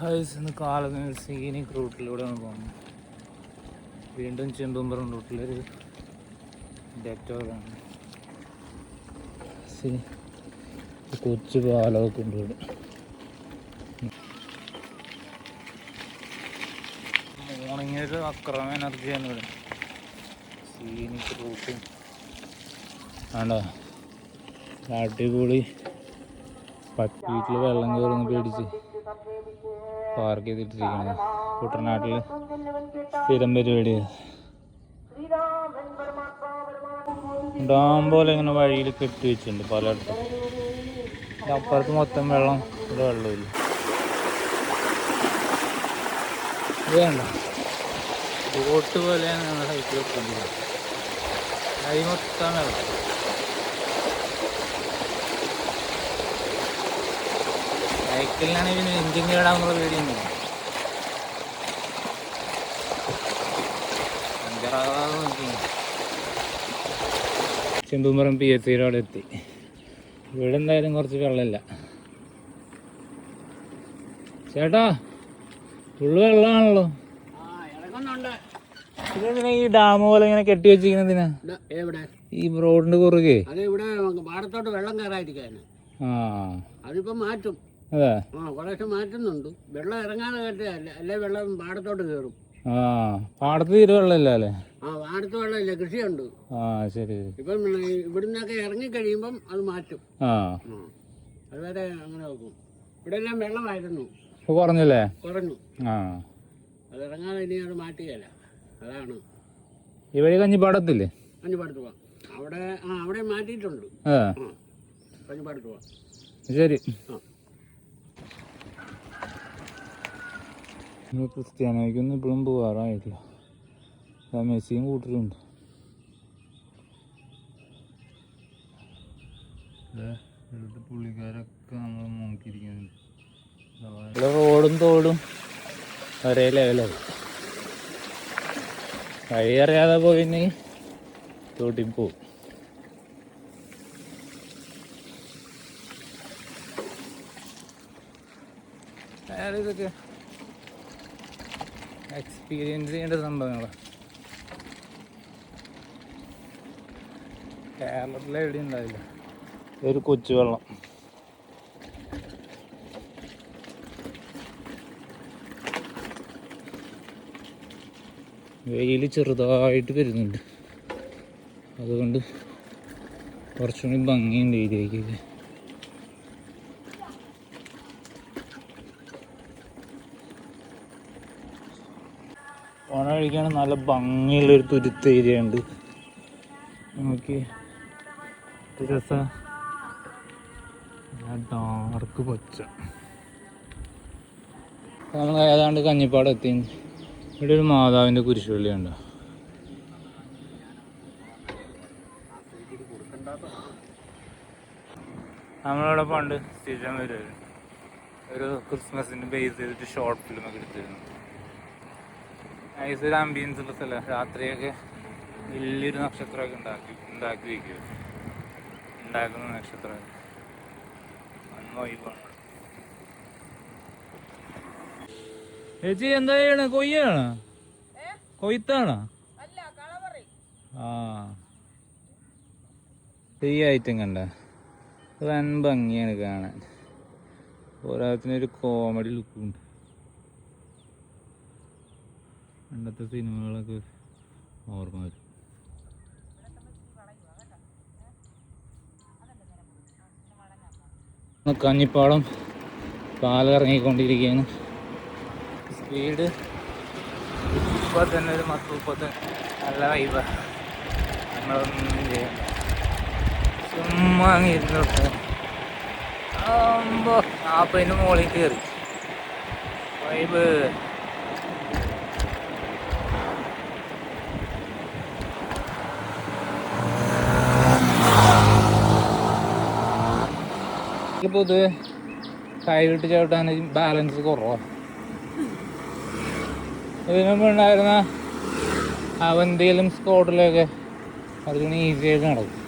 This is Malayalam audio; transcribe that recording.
ഇന്ന് കാലങ്ങൾ സീനിക് റൂട്ടിലൂടെയാണ് പോകുന്നത്. വീണ്ടും ചെമ്പമ്പുറം റൂട്ടിലൊരു ഡെറ്റോറാണ്. കൊച്ചു പാലമൊക്കെ ഉണ്ട് ഇവിടെ. മോർണിംഗ് അക്രമ എനർജിയാണ് ഇവിടെ. സീനിക് റൂട്ട് ആണ്ടോ, അടിപൊളി. വീട്ടിൽ വെള്ളം കയറുന്ന പേടിച്ച് പാർക്ക് ചെയ്തിട്ടിരിക്കുന്നത്. കുട്ടനാട്ടിൽ സ്ഥിരം പരിപാടിയാണ്. ഡാം പോലെ ഇങ്ങനെ വഴിയിൽ കെട്ടി വെച്ചിട്ടുണ്ട് പലയിടത്തും. അപ്പുറത്ത് മൊത്തം വെള്ളം, ഇവിടെ വെള്ളമില്ല. ഇത് വേണ്ട, ബോട്ട് പോലെയാണ് ഞങ്ങളുടെ സൈക്കിൾ വെക്കുന്നത്. കൈ മൊത്തം വെള്ളം. സൈക്കിളിനാണെങ്കിൽ പിന്നെ എഞ്ചിൻ കേടാവുന്നുള്ള പേടിയുണ്ട്. പഞ്ചറാകാതെ നോക്കി. ചെമ്പമ്പുറം PSC അവിടെ എത്തി. ഇവിടെ എന്തായാലും കുറച്ച് വെള്ളമില്ല. ചേട്ടാ, ഫുള്ള് വെള്ളമാണല്ലോ. ഇതെന്തിനാ ഈ ഡാം പോലെ ഇങ്ങനെ കെട്ടി വെച്ചിരിക്കുന്നതിനാ? ഈ റോഡിന്റെ കുറുകെ പാടത്തോട്ട് വെള്ളം കയറാതിരിക്കാന്. അതിപ്പോ മാറ്റും. അതെ, കുറേശ്ശെ മാറ്റുന്നുണ്ട്. വെള്ളം ഇറങ്ങാതെ കെട്ടിയല്ല, അല്ലെ വെള്ളം പാടത്തോട്ട് കയറും. പാടത്ത് തീരെ വെള്ളമില്ല അല്ലേ? പാടത്ത് വെള്ളമില്ല, കൃഷിയുണ്ട്. ശരി. ഇപ്പം ഇവിടുന്നൊക്കെ ഇറങ്ങി കഴിയുമ്പം അത് മാറ്റും. അതുവരെ അങ്ങനെ വെക്കും. ഇവിടെ എല്ലാം വെള്ളമായിരുന്നു, കുറഞ്ഞല്ലേ? കുറഞ്ഞു. അത് ഇറങ്ങാതെ ഇനി അത് മാറ്റുകയല്ല. അതാണ് ഈ വഴി കഞ്ഞിപ്പാടത്തില്ലേ? കഞ്ഞിപ്പാടത്ത് പോവാം. അവിടെ മാറ്റിയിട്ടുണ്ട്. കഞ്ഞിപ്പാടത്ത് പോവാം. ശരി. ക്രിസ്ത്യാനിക്കൊന്നും ഇപ്പോഴും പോകാറായിട്ടില്ല. മെസ്സിയും കൂട്ടരുണ്ട്. പുള്ളിക്കാരൊക്കെ നമ്മൾ നോക്കിയിരിക്കുന്നുണ്ട്. ഇവിടെ റോഡും തോടും ഒരേ ലെവലായി. വഴി അറിയാതെ പോയിന് തോട്ടിൽ പോവും. ഇതൊക്കെ എക്സ്പീരിയൻസ് ചെയ്യേണ്ട സംഭവങ്ങളാണ്. കേരളത്തിലെ എവിടെ ഉണ്ടാവില്ല. ഒരു കൊച്ചു വെള്ളം. വെയിൽ ചെറുതായിട്ട് വരുന്നുണ്ട്, അതുകൊണ്ട് കുറച്ചും കൂടി ഭംഗിയുണ്ട് ഏരിയയ്ക്ക്. ഓണ കഴിക്കാണ് നല്ല ഭംഗിയുള്ളൊരു തുരുത്ത് ഏരിയ ഉണ്ട്. നമുക്ക് രസ ഡാർക്ക് പച്ച. നമ്മൾ ഏതാണ്ട് കഞ്ഞിപ്പാട് എത്തി. ഇവിടെ ഒരു മാതാവിൻ്റെ കുരിശുപള്ളി ഉണ്ട്. നമ്മളിവിടെ പണ്ട് സ്ഥിരം വരുമായിരുന്നു. ഒരു ക്രിസ്മസിന് ബേസ് ചെയ്തിട്ട് ഷോർട്ട് ഫിലിമൊക്കെ എടുത്തിരുന്നു. നൈസൊരു ആംബിയൻസ് ഉള്ള സ്ഥലം. രാത്രിയൊക്കെ വലിയൊരു നക്ഷത്രമൊക്കെ ഉണ്ടാക്കി വയ്ക്കുക. ഉണ്ടാക്കുന്ന നക്ഷത്രമൊക്കെ വൈബാണ്. ചേച്ചി എന്താ ചെയ്യണേ? കൊയ്യാണോ? കൊയ്ത്താണോ? ഈ ഐറ്റം കണ്ട വൻ ഭംഗിയാണ് കാണാൻ. പോരാത്തിനൊരു കോമഡി ലുക്കുണ്ട്. പണ്ടത്തെ സിനിമകളൊക്കെ ഓർമ്മ വരും. കഞ്ഞിപ്പാടം പാലിറങ്ങിക്കൊണ്ടിരിക്കുകയാണ്. സ്പീഡ് ഇപ്പോൾ തന്നെ ഒരു 30-30 നല്ല വൈബ. നമ്മളൊന്നും ചെയ്യാം, ചുമ്മാ ഇരുന്നോട്ടെ. 40 മുകളിൽ കയറി വൈബ്. പൊതുവെ കൈവിട്ട് ചവിട്ടാൻ ബാലൻസ് കുറവാണ്. ഇതിനു മുമ്പ് ഉണ്ടായിരുന്ന അവന്തിയിലും സ്കോട്ടിലൊക്കെ അതിന് ഈസിയായിട്ട് നടക്കും.